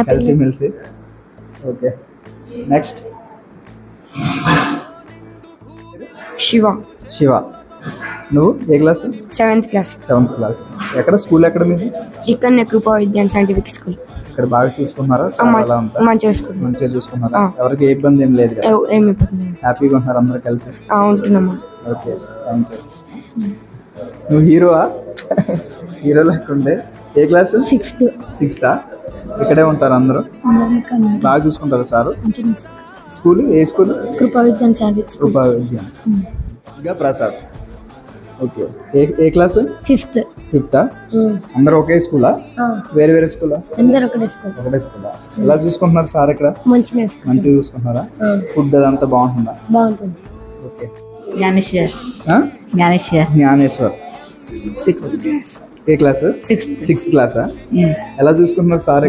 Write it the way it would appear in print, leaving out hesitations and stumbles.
కలిసిమెలిసి. Okay, next Shiva. Shiva, నువ్వు ఏ class? 7th class. 7th class. ఎక్కడ స్కూల్ ఎక్కడ మీది? ఇక్కడ కృపా విద్యాన్ సైంటిఫిక్ స్కూల్. ఇక్కడ బాగా చూసుకున్నారా? మంచిగా చూసుకున్నారా? ఎవరికి ఏ ఇబ్బంది ఏం లేదు కదా? ఏమి ఇబ్బంది లేదు. హ్యాపీగా ఉంటున్నారు అందరు కలిసి? ఉంటున్నామా. Okay, thank you. నువ్వు హీరోవా? హీరో లెక్కుండే. ఏ క్లాస్? 6th. ఇక్కడే ఉంటారు అందరూ? బాగా చూసుకుంటారు సారు? స్కూల్ ఏ స్కూల్? కృపా విద్యాన్ సైంటిఫిక్ స్కూల్. కృపా విద్యాన్. ఇంకా ప్రసాద్. ఓకే, ఏ క్లాస్? 5th. అందరూ ఒకే స్కూలా? వేరే వేరే స్కూలా? ఒకటే స్కూలా. ఎలా చూసుకుంటున్నారు సార్ ఇక్కడ? మంచిగా చూసుకుంటున్నారా? ఫుడ్ అదంతా బాగుంటుందా? బాగుంటుంది. ఓకే. జ్ఞానేశ్వర్. జ్ఞానేశ్వర్. 6th. ఏ క్లాస్? 6th క్లాసా? ఎలా చూసుకుంటున్నారు సార్?